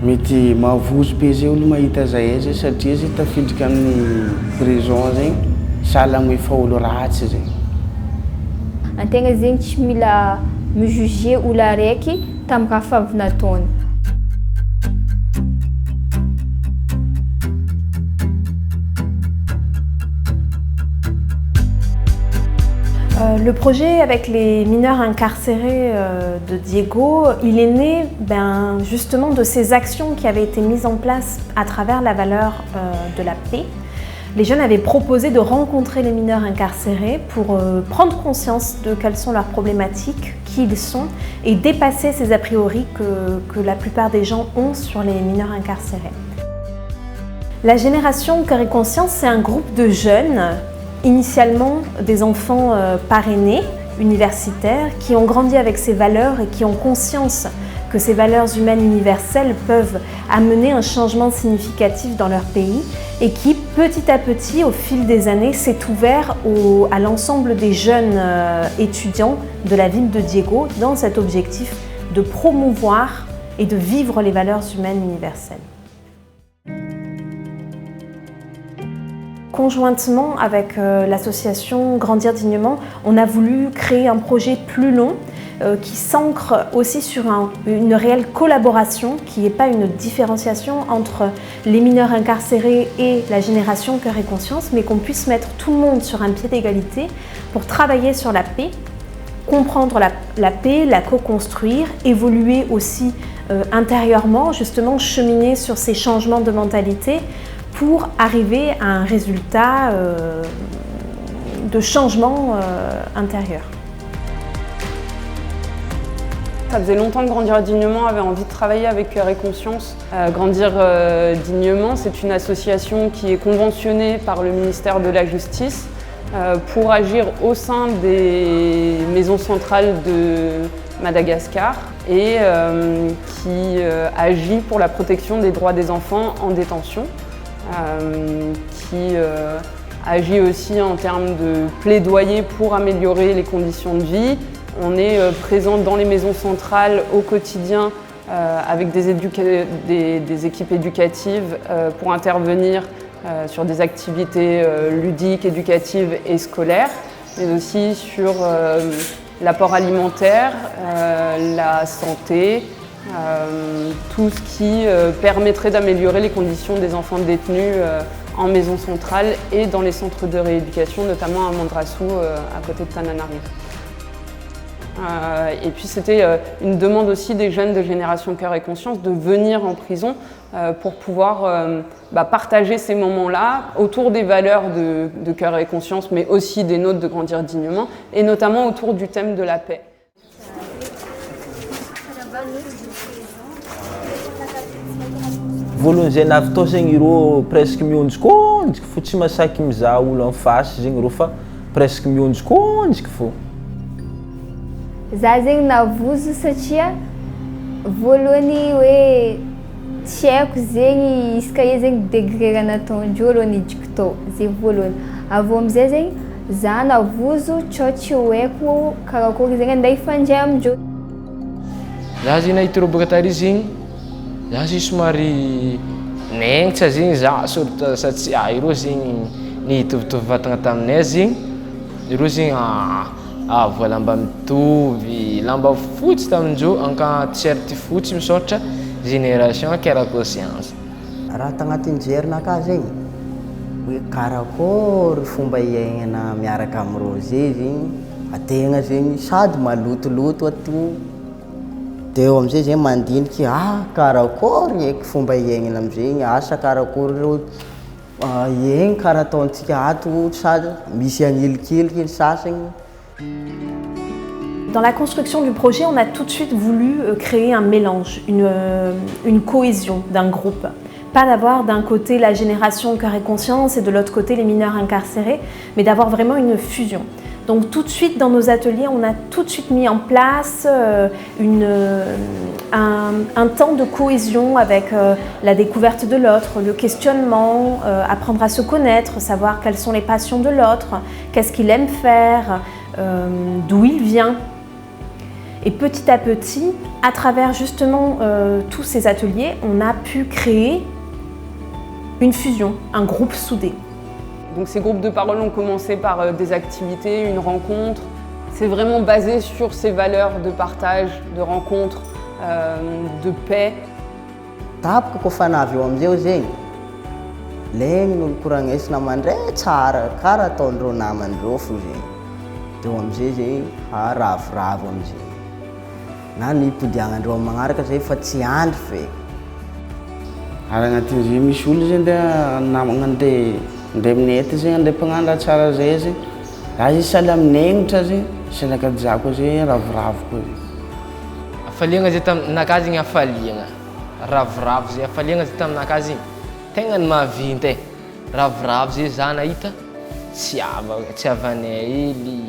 mety mahavozo be zay olo mahita zay zay satria zay tafiditra amin'ny prison zegny sahala amy efa olo ratsy zegny. Antegna zegny tsy mila mijuger olo araiky tamin'ny raha avy nataony. Le projet avec les mineurs incarcérés de Diego, il est né justement de ces actions qui avaient été mises en place à travers la valeur de la paix. Les jeunes avaient proposé de rencontrer les mineurs incarcérés pour prendre conscience de quelles sont leurs problématiques, qui ils sont, et dépasser ces a priori que la plupart des gens ont sur les mineurs incarcérés. La génération Cœur et Conscience, c'est un groupe de jeunes, initialement des enfants parrainés, universitaires, qui ont grandi avec ces valeurs et qui ont conscience que ces valeurs humaines universelles peuvent amener un changement significatif dans leur pays et qui, petit à petit, au fil des années, s'est ouvert à l'ensemble des jeunes étudiants de la ville de Diego dans cet objectif de promouvoir et de vivre les valeurs humaines universelles. Conjointement avec l'association Grandir Dignement, on a voulu créer un projet plus long qui s'ancre aussi sur une réelle collaboration, qui n'est pas une différenciation entre les mineurs incarcérés et la génération Cœur et Conscience, mais qu'on puisse mettre tout le monde sur un pied d'égalité pour travailler sur la paix, comprendre la paix, la co-construire, évoluer aussi intérieurement, justement cheminer sur ces changements de mentalité pour arriver à un résultat de changement intérieur. Ça faisait longtemps que Grandir Dignement avait envie de travailler avec Cœur et Conscience. Grandir Dignement, c'est une association qui est conventionnée par le ministère de la Justice pour agir au sein des maisons centrales de Madagascar et qui agit pour la protection des droits des enfants en détention. Qui agit aussi en termes de plaidoyer pour améliorer les conditions de vie. On est présent dans les maisons centrales au quotidien avec des équipes éducatives pour intervenir sur des activités ludiques, éducatives et scolaires, mais aussi sur l'apport alimentaire, la santé, tout ce qui permettrait d'améliorer les conditions des enfants détenus en maison centrale et dans les centres de rééducation, notamment à Mandrassou, à côté de Tananarive. Et puis c'était une demande aussi des jeunes de Génération Cœur et Conscience de venir en prison pour pouvoir partager ces moments-là autour des valeurs de Cœur et Conscience, mais aussi des nôtres de Grandir Dignement, et notamment autour du thème de la paix. Voalohany zay nahavitao zegny ireo presque mionjikônjika fo tsy masaky mizaha olo en face zegny reo fa presque mionjikônjika fo. Za zegny navozo satria voalohany hoe tsy haiko zegny izy ka zegny degré raha nataondreo aloha nidiko tao, zay voalohany. Avy eo amizay zegny za navozo tsao tsy ho haiko karakory zegny andeha hifandray amindreo. Za zegny nahita reo baka tary zegny, za zegny somary nengitra zegny za soratra satria ireo zegny nitovitovy vatagna taminay zegny, ireo zegny voa lamba mitovy, lamba fotsy tamindreo, anka t-shirt fotsy misoratra Génération Cœur et Conscience. Raha tagnatin'ny jerinakahy zegny hoe karakory fomba iaignana miaraka amin'ireo zay zegny, ategna zegny sady malotoloto ato. Dia eo amizay zegny mandiniky karakory eky fomba iaignana amizegny, asa karakory reo iegny karaha ataontsika ato sady misy agnilikiliky ny sasagny. Dans la construction du projet, on a tout de suite voulu créer un mélange, une cohésion d'un groupe. Pas d'avoir d'un côté la génération Cœur et Conscience et de l'autre côté les mineurs incarcérés, mais d'avoir vraiment une fusion. Donc tout de suite dans nos ateliers, on a tout de suite mis en place un temps de cohésion avec la découverte de l'autre, le questionnement, apprendre à se connaître, savoir quelles sont les passions de l'autre, qu'est-ce qu'il aime faire, d'où il vient. Et petit à petit, à travers justement tous ces ateliers, on a pu créer une fusion, un groupe soudé. Donc ces groupes de parole ont commencé par des activités, une rencontre. C'est vraiment basé sur ces valeurs de partage, de rencontre, de paix. Tapaka koa fa navy eo amizay zegny legny ny olo koragnesina mandray tsara karaha ataondreo namandreo fo zegny dia amizay zegny ravoravo amizay na nipodiagnandreo magnaraka zay fa tsy andry fe. Ary agnatin'izay misy olo zay andeha aminay aty zegny andeha mpagnano raha tsara zay zegny raha izy sahala aminegnitra zegny salakajako zay ravoravo koa zay. Afaliagna zay taminakazy igny afaliagna. Ravoravo zay afaliagna zay taminakazy igny tegna ny mahavinta ravoravo zay za nahita tsy avanay hely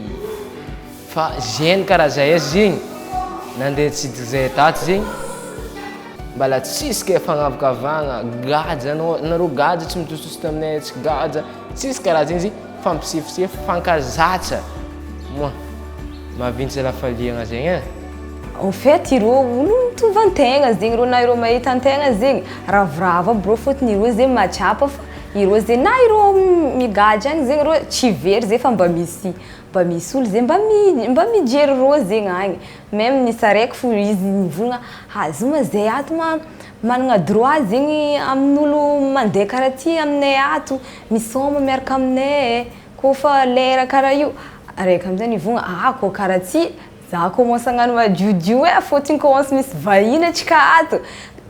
fa geny karaha zay zegny nandeha tsidiky zay taty zegny mbala tsisy ke fagnavakavagna gaja nareo gaja tsy mitositosy taminay atsika gaja tsisy karaha zegny izy fampisefisefy fankazatsa moi mahavinta zay lafaliagna zegny En fait, ireo olo mitovy antegna zegny ireo na ireo mahita antegna zegny ravoravo aby reo fôtony ireo zegny mahatsapa fa ireo zegny na ireo migadra agny zegny ireo tsy very zay fa mba misy olo zay mba mijery ireo zegny agny. Même nisy araiky fo izy nivolagna azo ma zay ato managna droit zegny amin'olo mandeha karaha ty aminay ato misôma miaraka aminay koa fa lera karaha io araiky amizay nivolagna koa karaha ty za commence agnano madiodio fôtony commence misy vahiny atsika ato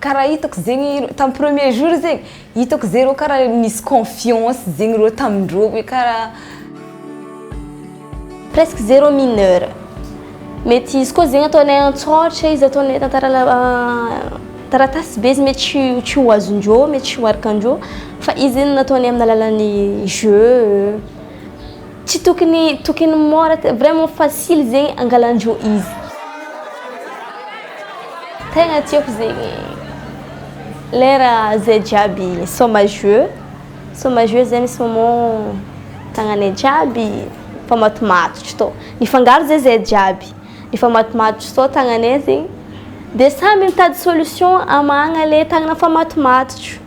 karaha hitako zegny tamin'ny premier jour zegny hitako zay reo karaha misy confiance zegny reo tamindreo hoe karaha presque 0 mineur. Mety izy koa zegny ataonay antsotra izy ataonay taratasy be izy mety tsy ho azondreo mety tsy ho arikandreo fa izy nataonay amin'ny alalan'ny jeu tsy tokony mora vraiment facile zegny angalandreo izy. Tegna tiako zegny lera zay jiaby soma jeu zay misy moment tagnanay jiaby fa matomatotro tô nifangaro zay jiaby nifa matomatotro tô tagnanay zegny dia samy mitady solution amagna le tagnana fa matomatotro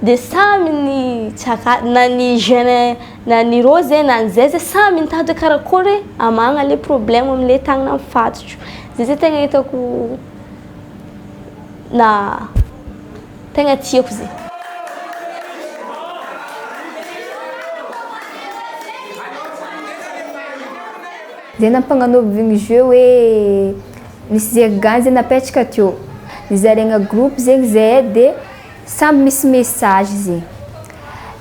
dia samy ny tsaka na ny jeune na ny rô zay na zay samy mitady karakory amagna le problème amile tagnana mifatotro zay tegna hitako na tegna tiako zay. Zay nampagnanaovigny jeu hoe misy zerigany zay napetraka teo nizaregna groupe zegny zay dia samby misy message zegny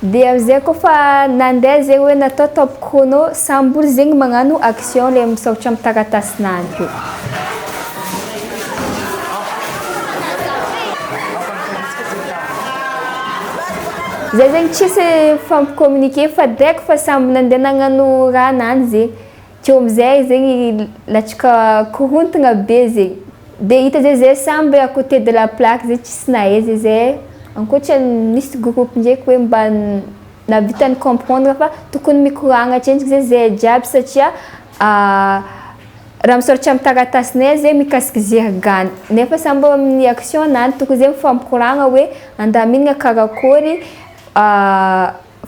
dia amizay koa fa nandeha zegny hoe natao top chrono samby olo zegny magnano action le misokatra amin'ny taratasinany teo. Zay zegny tsisy fampicommuniquer fa direct fa samby nandeha nagnano raha anany zegny teo amizay zegny latsaka korontagna be zegny dia hita zay samby à côté de la plaque zay tsisy nahay zay ankoatran'ny misy groupe ndraiky hoe mba navitany comprendre fa tokony mikoragna atsendriky zay jiaby satria raha misoratra amin'ny taratasinay zay mikasiky zerigany nefa samby amin'ny action anany tokony zay mifampikoragna hoe andaminagna karakory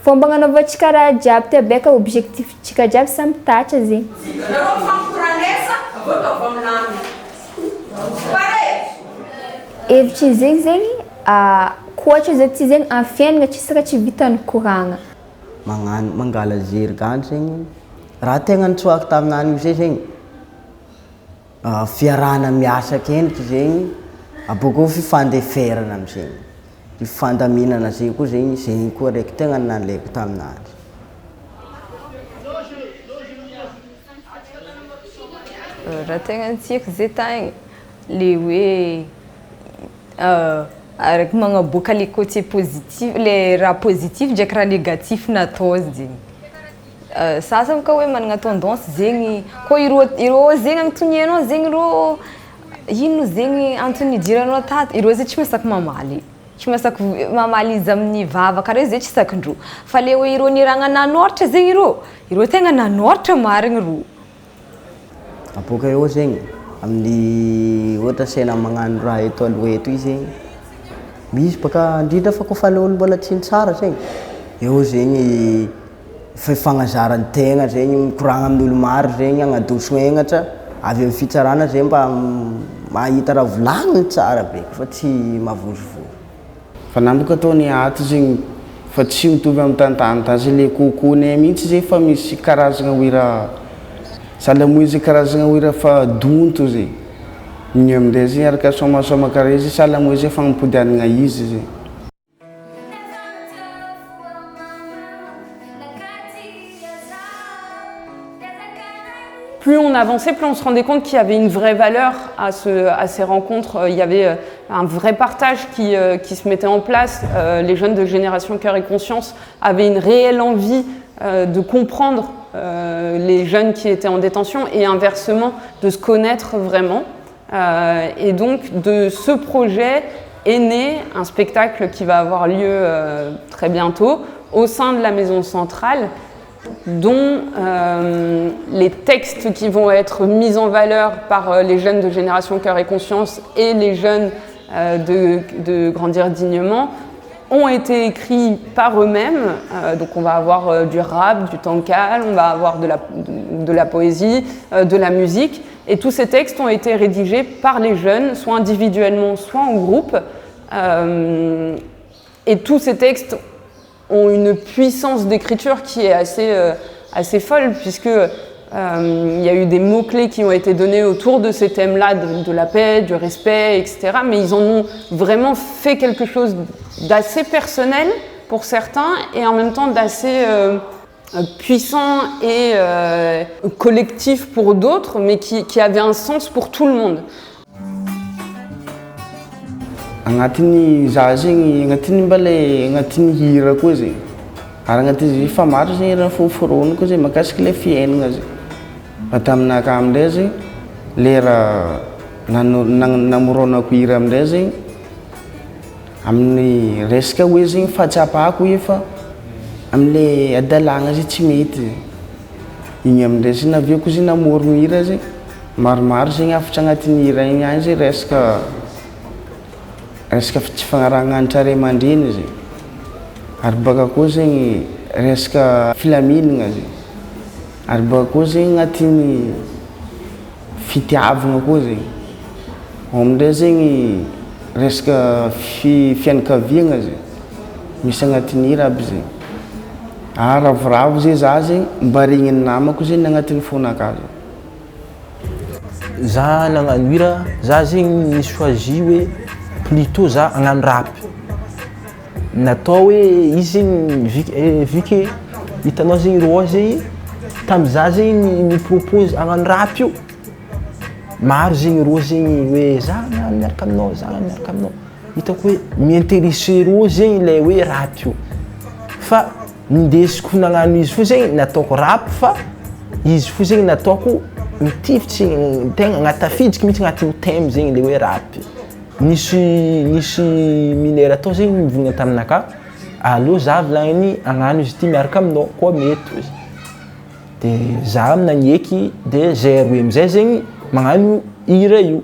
fomba agnanaovantsika raha jiaby ty abeka objectif tsika jiaby samy tatra zegny. Hevitry zegny zegny koatra zay ty zegny amin'ny fiainana tsisy raha tsy vitany koragna. Mangala zerigany zegny raha tegna nitsoaka taminany io zay zegny fiarahana miasa kendriky zegny abokeo fifandeferana amizegny fifandaminana zay koa zegny zegny koa raiky tegna nalaiko taminany. Raha tegna tiako zay tagny le hoe araiky magnaboaka le côté positif le raha positif ndraiky raha négatif natao zegny. Sasany ka hoe managna tendance zegny koa ireo zegny agnontonianao zegny ireo ino zegny antony idiranao tato ireo zay tsy masaky mamaly tsy masaky mamaly izy amin'ny vava karaha zay tsy sakindreo fa le hoe ireo niragna nanoratra zegny ireo tegna nanoratra marigny ireo. Aboka eo zegny amin'ny ohatra sena magnano raha eto aloha eto izy zegny misy baka indrindra fa kofa le olo mbola tsy tsara zegny eo zegny fifagnazarany tegna zegny mikoragna amin'olo maro zegny agnadosogna egnatra avy amin'ny fitsarana zegny mba mahita raha volagniny tsara be fa tsy mavozavozo. Fa namboka ataony ato zegny fa tsy mitovy amin'ny tantany tazy le kokonay mihitsy zegny fa misy karazagna hira salamoy zay karazagna hira fa donto zegny igny amin'izay zegny araka somasoma karaha izy salamoy zay fagnampodianana izy zegny. Plus on avançait, plus on se rendait compte qu'il y avait une vraie valeur à ces rencontres. Il y avait un vrai partage qui se mettait en place. Les jeunes de Génération Cœur et Conscience avaient une réelle envie de comprendre les jeunes qui étaient en détention et inversement de se connaître vraiment. Et donc de ce projet est né un spectacle qui va avoir lieu très bientôt au sein de la maison centrale, dont les textes qui vont être mis en valeur par les jeunes de Génération Cœur et Conscience et les jeunes de Grandir Dignement ont été écrits par eux-mêmes. Donc on va avoir du rap, du tankal, on va avoir de la poésie, de la musique. Et tous ces textes ont été rédigés par les jeunes, soit individuellement, soit en groupe. Et tous ces textes ont une puissance d'écriture qui est assez folle, puisque il y a eu des mots-clés qui ont été donnés autour de ces thèmes-là, de la paix, du respect, etc. Mais ils en ont vraiment fait quelque chose d'assez personnel pour certains et en même temps d'assez puissant et collectif pour d'autres, mais qui avait un sens pour tout le monde. Agnatiny za zegny agnatiny mba le agnatiny hira koa zegny ary agnatiny fa maro zegny raha foforony koa zegny mahakasiky le fiainana zegny fa taminaka amindray zegny lera namoronako hira amindray zegny amin'ny resaka hoe zegny fahatsapako efa amin'le adalagna zegny tsy mety igny amindray zegny naviako zegny namorogno hira zegny maromaro zegny afatra agnatiny hira igny any zegny resaka tsy fagnarahana anitra ray aman-dreny zegny ary baka koa zegny resaka filaminana zegny ary baka koa zegny agnatiny fitiavagna koa zegny ao amindray zegny resaka fianakaviagna zegny misy agnatiny hira aby zegny ary ravoravo zay za zegny mba regniny namako zegny agnatiny fonakazo. Za nagnano hira za zegny choisi hoe plutôt za agnano rap natao hoe izy zegny vu que hitanao zegny roa zegny tamiza zegny mipropose agnano rap io maro zegny roa zegny hoe za miaraka aminao za miaraka aminao hitako hoe miintéressé roa zegny le hoe rap io fa ndesiko nagnano izy fo zegny nataoko rap fa izy fo zegny nataoko mitifitsy tegna agnatafidiky mihitsy agnatin'ny thème zegny le hoe rap. Nisy minera atao zegny mivogna taminaka allo za volagniny agnano izy ty miaraka aminao koa mety izy de za nagneky de zay roe amizay zegny magnano hira io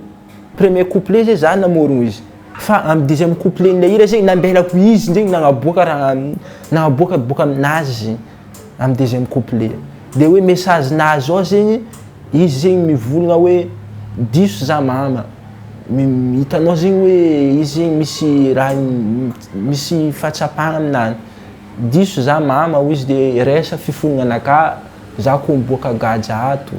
premier couplet zay za namorogno izy fa amin'ny deuxième couplet nle hira zegny nambelako izy zegny nagnaboaka raha nagnaboaka boka aminazy zegny amin'ny deuxième couplet de hoe message nazy ao zegny izy zegny mivolagna hoe diso za mama hitanao zegny hoe izy zegny misy raha misy fahatsapagna aminany diso za mama hoy izy de resa fifonagna anaka za koa miboaka gadja ato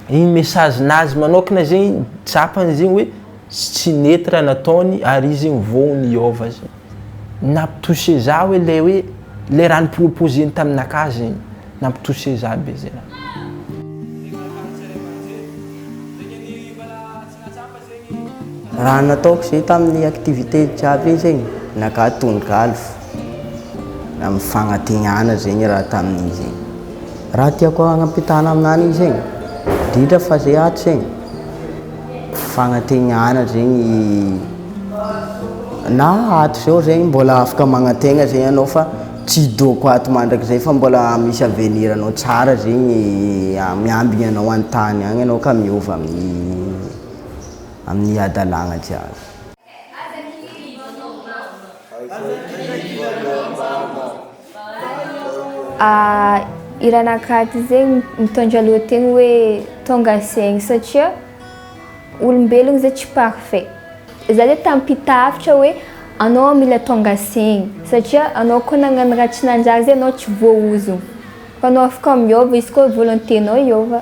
igny message nazy manokana zegny tsapany zegny hoe tsy nety raha nataony ary izy zegny vognony iova zegny nampitouché za hoe le raha niproposeny taminaka zegny nampitouché za be zegny. Raha nataoko zay tamin'ny activité jiaby zegny naka tonokalo na mifagnategnana zegny raha tamin'izy zegny raha tiako agnampitana aminany zegny indrindra fa zay ato zegny fagnategnana zegny na ato zao zegny mbola afaka magnategna zegny anao fa tsy doko ato mandrakizay fa mbola misy avenir anao tsara zegny miambigny anao an-tany agny anao ka miova amin'ny adalagna jiaby. Iranakaty zegny mitondra lohategny hoe tonga saigny satria olombelogno zay tsy parfait. Za zay tampitafitra hoe anao mila tonga saigny satria anao koa nagnano raha tsy nanjary zay anao tsy voaozogno. Fa anao afaka miova izy koa volonténao hiova.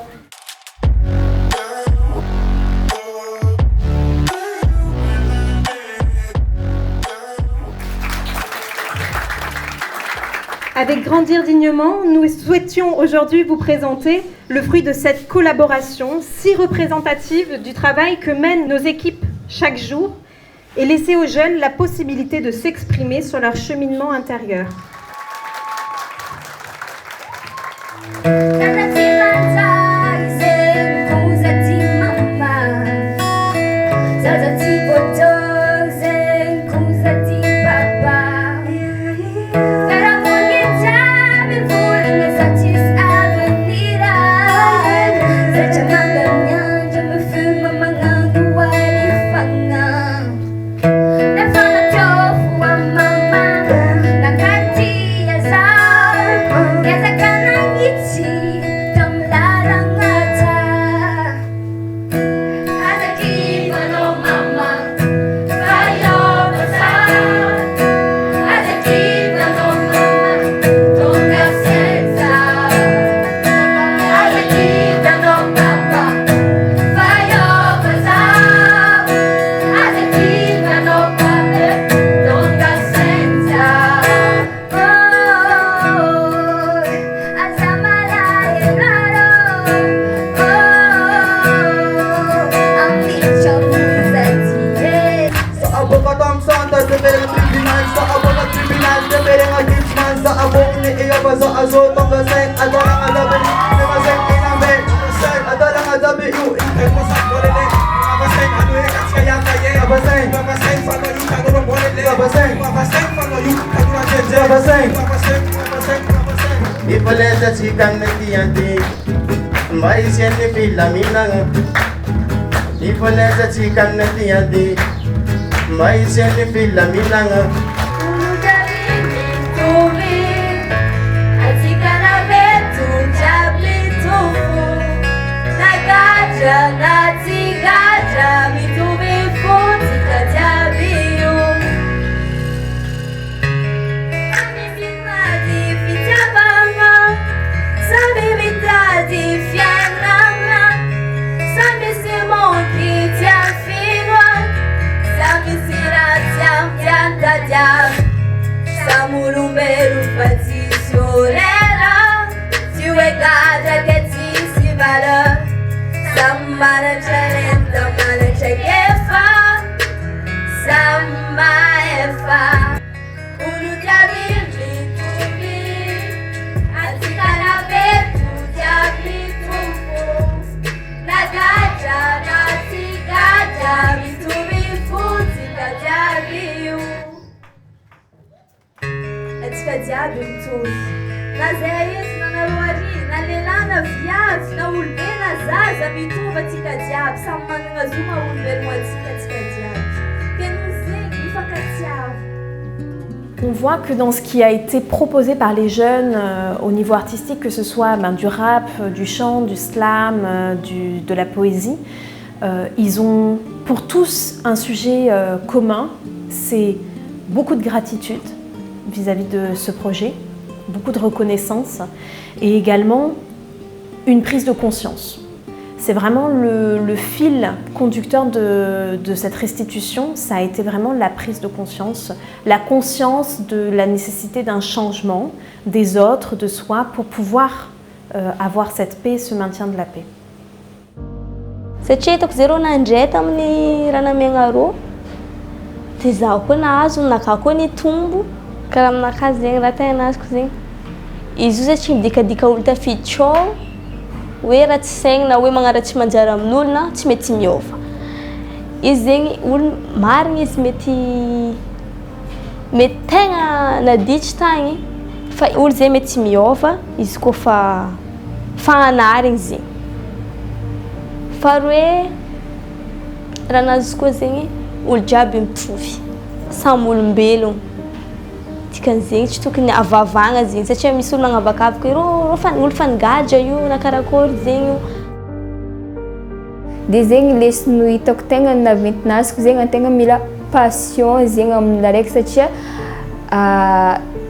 Avec Grandir dignement, nous souhaitions aujourd'hui vous présenter le fruit de cette collaboration si représentative du travail que mènent nos équipes chaque jour et laisser aux jeunes la possibilité de s'exprimer sur leur cheminement intérieur. Ipalesa chikang nagtiyanti Maisyan ni Pilaminang Ipalesa chikang nagtiyanti Maisyan ni Pilaminang Samurumberu paticionera Tiwegada que si vala Samana chalenta mana chekefa Sama efa Ulu jabir jitubi Atikana betu jabir tumfu Nagaja natigaja Bitubi futika jabiu Atika diabo mitovy na zay izy na naroary na lehilahy na viavy na olobe na zaza mitovy atika diabo samy manana zo maha olombelogno atika diabo tena zegny mifankatiava. On voit que dans ce qui a été proposé par les jeunes au niveau artistique, que ce soit du rap, du chant, du slam, de la poésie, ils ont pour tous un sujet commun, c'est beaucoup de gratitude vis-à-vis de ce projet, beaucoup de reconnaissance et également une prise de conscience. C'est vraiment le fil conducteur de cette restitution, ça a été vraiment la prise de conscience, la conscience de la nécessité d'un changement des autres, de soi, pour pouvoir avoir cette paix, ce maintien de la paix. Satria hitako zay rô nandray tamin'ny ranamiagna rô dia zaho koa nahazo naka koa ny tombo karaha aminakazy zegny raha tegna nazoko zegny izy io zay tsy midikadika olo tafiditra ao hoe raha tsy saigny na hoe magnaratsy manjary amin'olona tsy mety miova izy zegny olo marigny izy mety tegna naditry tagny fa olo zay mety miova izy koa fa fagnanarigny zegny faharoe raha nazy koa zegny olo jiaby mitovy samy olombelogno dikan'zegny tsy tokony avavagna zegny satria misy olo magnavakavaka olo fanigadra io na karakory zegny io. De zegny lesino hitako tegna naventinaziko zegny antegna mila passion zegny amin'ny araiky satria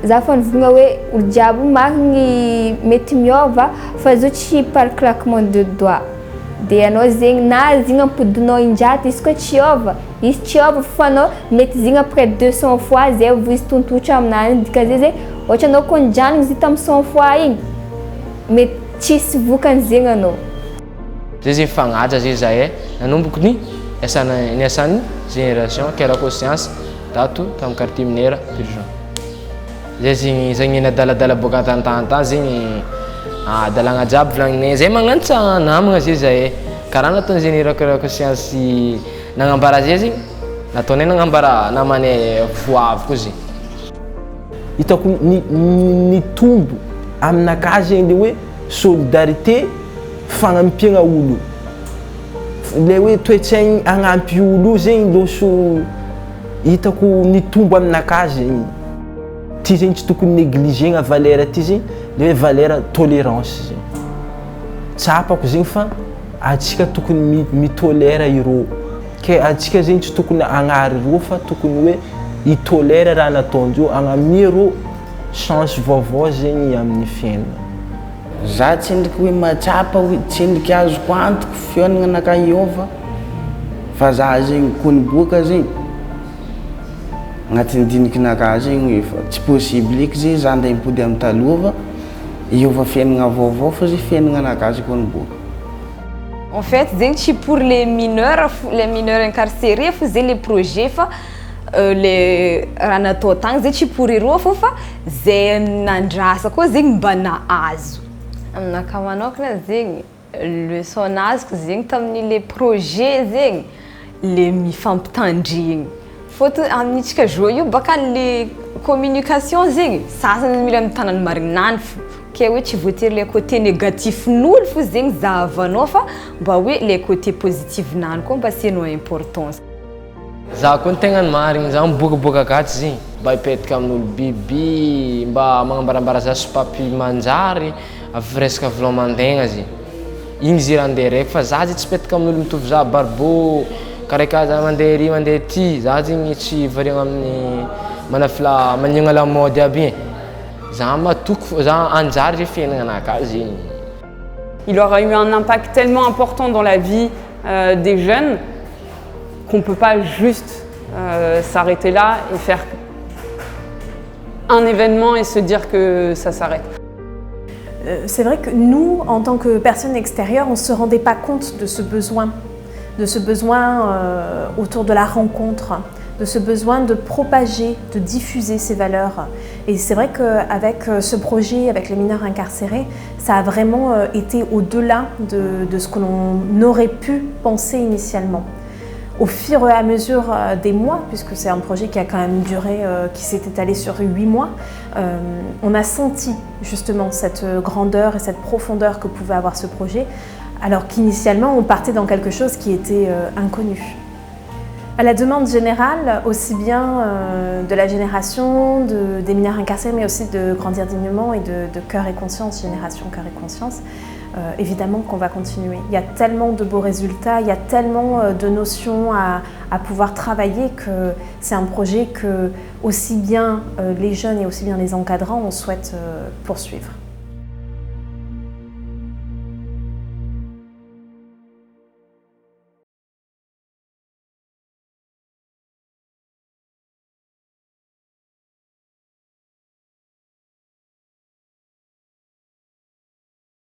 za fa nivogna hoe olo jiaby marigny mety miova fa zao tsy par claquement de doigt de anao zegny na zegny ampodinao indraty izy koa tsy ova izy tsy ova fa anao mety zegny après 200 fois zay vao izy tontotra aminany dika zay zay ohatra anao koa nijanogny izy tamin'ny 100 fois igny mety tsisy vokany zegny anao. Zay zegny fagnaja zay zahay nanomboky ny asan'ny génération Kera Conscience tato tamin'ny quartier Minera Purgent. Zay zegny nadaladala boka tantantan zegny dalagna jiaby volagninay zay magnantsa namagna zay zahay karaha nataon'ny génération Kera Conscience nagnambara zay zegny nataonay nagnambara namanay voavy koa zegny. Hitako nitombo aminakahy zegny le hoe solidarité fagnampiagna olo le hoe toetsaigny agnampy olo zegny loso hitako nitombo aminakahy zegny ty zegny tsy tokony négligegna valeur ty zegny le hoe valeur tolérance zegny tsapako zegny fa atsika tokony mitolera irô ke atsika zegny tsy tokony agnary irô fa tokony hoe hitolera raha nataondreo agnamia rô chance vaovao zegny amin'ny fiainana. Za tsendriky hoe matsapa hoe tsendriky azoko antoko fiainana anakahy iova fa za zegny koniboka zegny agnatin'ny dinikinakahy zegny efa tsy possible eky zay za nday mipody amin'ny talova iova fiainana vaovao fa zay fiainana anakahy zay koniboka. En fait, c'est pour les mineurs incarcérés, c'est les projets, les ranatotang, c'est pour les rofs, c'est nandrasa quoi, c'est bana azu. Amna kamanok na zing le sonaz, c'est comme les projets, c'est les mifamptandring. Faut amnichka joyeux, baka les communications, c'est ça, c'est le milieu tanan marinan. Que oui, tu veux dire les côtés négatifs nous le faisons avant fa bah oui les côtés positifs nan comme parce que no importance za kon tegna marigny za mibokaboka gaty zegny mba hipetraka amin'olo biby mba magnambarambara za sy papy manjary avy resaka voloman-tegna zegny igny zay raha andeha raiky fa za zay tsy petraka amin'olo mitovy za barbeau karaika za mandeha ry mandeha ty za zegny tsy variagna amin'ny manafila maniagna la mode aby Il aura eu un impact tellement important dans la vie des jeunes qu'on ne peut pas juste s'arrêter là et faire un événement et se dire que ça s'arrête. C'est vrai que nous, en tant que personnes extérieures, on ne se rendait pas compte de ce besoin autour de la rencontre, de ce besoin de propager, de diffuser ces valeurs. Et c'est vrai qu'avec ce projet, avec les mineurs incarcérés, ça a vraiment été au-delà de ce que l'on aurait pu penser initialement. Au fur et à mesure des mois, puisque c'est un projet qui a quand même duré, qui s'est étalé sur 8 mois, on a senti justement cette grandeur et cette profondeur que pouvait avoir ce projet, alors qu'initialement on partait dans quelque chose qui était inconnu. À la demande générale, aussi bien de la génération des mineurs incarcérés, mais aussi de Grandir dignement et de Cœur et Conscience, génération Cœur et Conscience, évidemment qu'on va continuer. Il y a tellement de beaux résultats, il y a tellement de notions à pouvoir travailler que c'est un projet que aussi bien les jeunes et aussi bien les encadrants, on souhaite poursuivre.